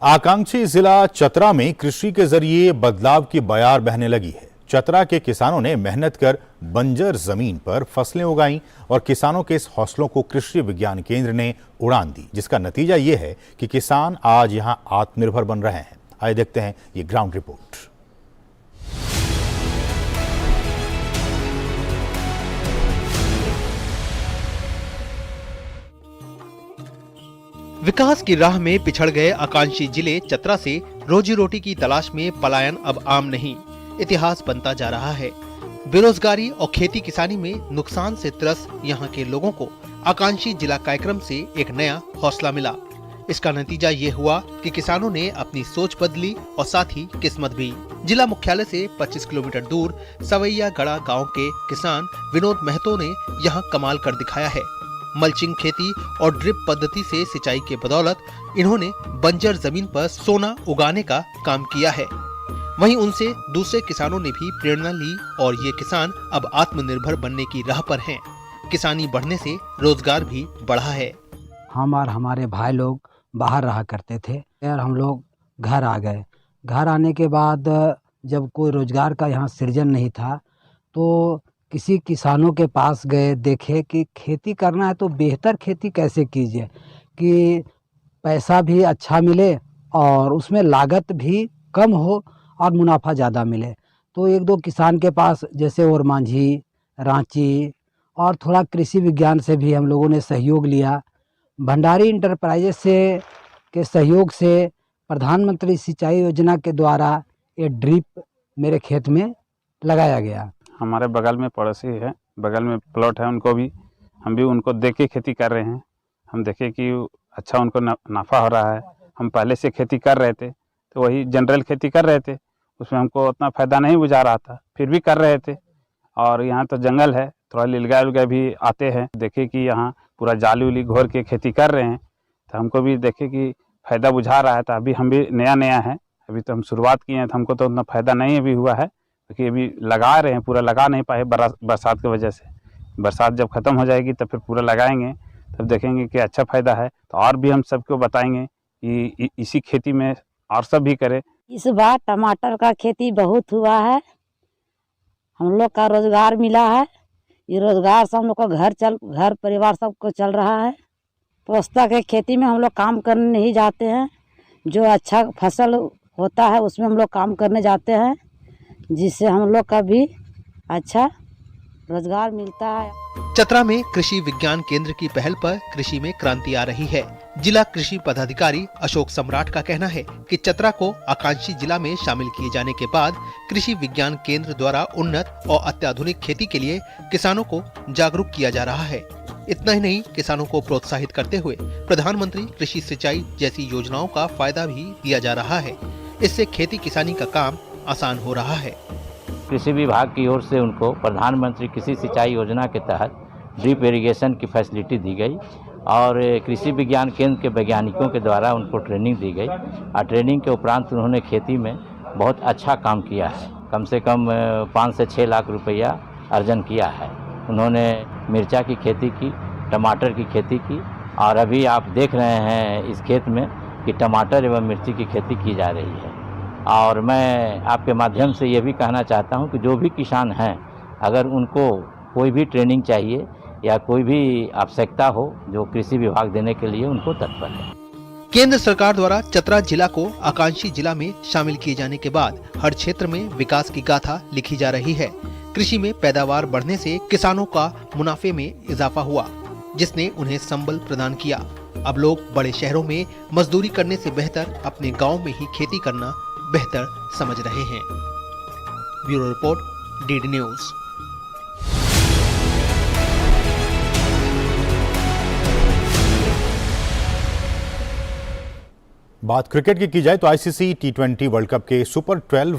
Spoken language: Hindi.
आकांक्षी जिला चतरा में कृषि के जरिए बदलाव की बयार बहने लगी है। चतरा के किसानों ने मेहनत कर बंजर जमीन पर फसलें उगाई और किसानों के इस हौसलों को कृषि विज्ञान केंद्र ने उड़ान दी, जिसका नतीजा ये है कि किसान आज यहां आत्मनिर्भर बन रहे हैं। आइए देखते हैं ये ग्राउंड रिपोर्ट। विकास की राह में पिछड़ गए आकांक्षी जिले चतरा से रोजी रोटी की तलाश में पलायन अब आम नहीं, इतिहास बनता जा रहा है। बेरोजगारी और खेती किसानी में नुकसान से त्रस्त यहाँ के लोगों को आकांक्षी जिला कार्यक्रम से एक नया हौसला मिला। इसका नतीजा ये हुआ कि किसानों ने अपनी सोच बदली और साथ ही किस्मत भी। जिला मुख्यालय से 25 किलोमीटर दूर सवैया गड़ा गाँव के किसान विनोद महतो ने यहाँ कमाल कर दिखाया है। मल्चिंग खेती और ड्रिप पद्धति से सिंचाई के बदौलत इन्होंने बंजर जमीन पर सोना उगाने का काम किया है। वहीं उनसे दूसरे किसानों ने भी प्रेरणा ली और ये किसान अब आत्मनिर्भर बनने की राह पर हैं। किसानी बढ़ने से रोजगार भी बढ़ा है। हम और हमारे भाई लोग बाहर रहा करते थे और हम लोग घर आ गए। घर आने के बाद जब कोई रोजगार का यहाँ सृजन नहीं था तो किसी किसानों के पास गए, देखे कि खेती करना है तो बेहतर खेती कैसे कीजिए कि पैसा भी अच्छा मिले और उसमें लागत भी कम हो और मुनाफा ज़्यादा मिले। तो एक दो किसान के पास जैसे और मांझी, रांची और थोड़ा कृषि विज्ञान से भी हम लोगों ने सहयोग लिया। भंडारी इंटरप्राइजेस से के सहयोग से प्रधानमंत्री सिंचाई योजना के द्वारा ये ड्रिप मेरे खेत में लगाया गया। हमारे बगल में पड़ोसी है, बगल में प्लॉट है, उनको भी हम भी उनको देख के खेती कर रहे हैं। हम देखे कि अच्छा उनको नफ़ा हो रहा है। हम पहले से खेती कर रहे थे तो वही जनरल खेती कर रहे थे, उसमें हमको उतना फ़ायदा नहीं बुझा रहा था, फिर भी कर रहे थे। और यहाँ तो जंगल है, थोड़ा नीलगाय उलगाय भी आते हैं। देखे कि यहाँ पूरा जाली उली घोर के खेती कर रहे हैं तो हमको भी देखे कि फ़ायदा बुझा रहा है। तो अभी हम भी नया है, अभी तो हम शुरुआत किए हैं तो हमको तो उतना फ़ायदा नहीं अभी हुआ है क्योंकि अभी लगा रहे हैं, पूरा लगा नहीं पाए बरसात की वजह से। बरसात जब ख़त्म हो जाएगी तब फिर पूरा लगाएंगे, तब देखेंगे कि अच्छा फ़ायदा है। तो और भी हम सबको बताएंगे कि इसी खेती में और सब भी करें। इस बार टमाटर का खेती बहुत हुआ है, हम लोग का रोजगार मिला है। ये रोजगार से हम लोग का घर परिवार सबको चल रहा है। पोस्ता के खेती में हम लोग काम करने नहीं जाते हैं, जो अच्छा फसल होता है उसमें हम लोग काम करने जाते हैं, जिससे हम लोग का भी अच्छा रोजगार मिलता है। चतरा में कृषि विज्ञान केंद्र की पहल पर कृषि में क्रांति आ रही है। जिला कृषि पदाधिकारी अशोक सम्राट का कहना है कि चतरा को आकांक्षी जिला में शामिल किए जाने के बाद कृषि विज्ञान केंद्र द्वारा उन्नत और अत्याधुनिक खेती के लिए किसानों को जागरूक किया जा रहा है। इतना ही नहीं, किसानों को प्रोत्साहित करते हुए प्रधानमंत्री कृषि सिंचाई जैसी योजनाओं का फायदा भी दिया जा रहा है। इससे खेती किसानी का काम आसान हो रहा है। कृषि विभाग की ओर से उनको प्रधानमंत्री कृषि सिंचाई योजना के तहत ड्रिप इरिगेशन की फैसिलिटी दी गई और कृषि विज्ञान केंद्र के वैज्ञानिकों के द्वारा उनको ट्रेनिंग दी गई और ट्रेनिंग के उपरांत उन्होंने खेती में बहुत अच्छा काम किया है। कम से कम 5 से 6 लाख रुपया अर्जन किया है। उन्होंने मिर्चा की खेती की, टमाटर की खेती की और अभी आप देख रहे हैं इस खेत में कि टमाटर एवं मिर्ची की खेती की जा रही है। और मैं आपके माध्यम से ये भी कहना चाहता हूँ कि जो भी किसान हैं, अगर उनको कोई भी ट्रेनिंग चाहिए या कोई भी आवश्यकता हो, जो कृषि विभाग देने के लिए उनको तत्पर है। केंद्र सरकार द्वारा चतरा जिला को आकांक्षी जिला में शामिल किए जाने के बाद हर क्षेत्र में विकास की गाथा लिखी जा रही है। कृषि में पैदावार बढ़ने से किसानों का मुनाफे में इजाफा हुआ, जिसने उन्हें संबल प्रदान किया। अब लोग बड़े शहरों में मजदूरी करने से बेहतर अपने गाँव में ही खेती करना बेहतर समझ रहे हैं। Bureau report, DD news. बात क्रिकेट की जाए तो आईसीसी T20 वर्ल्ड कप के सुपर 12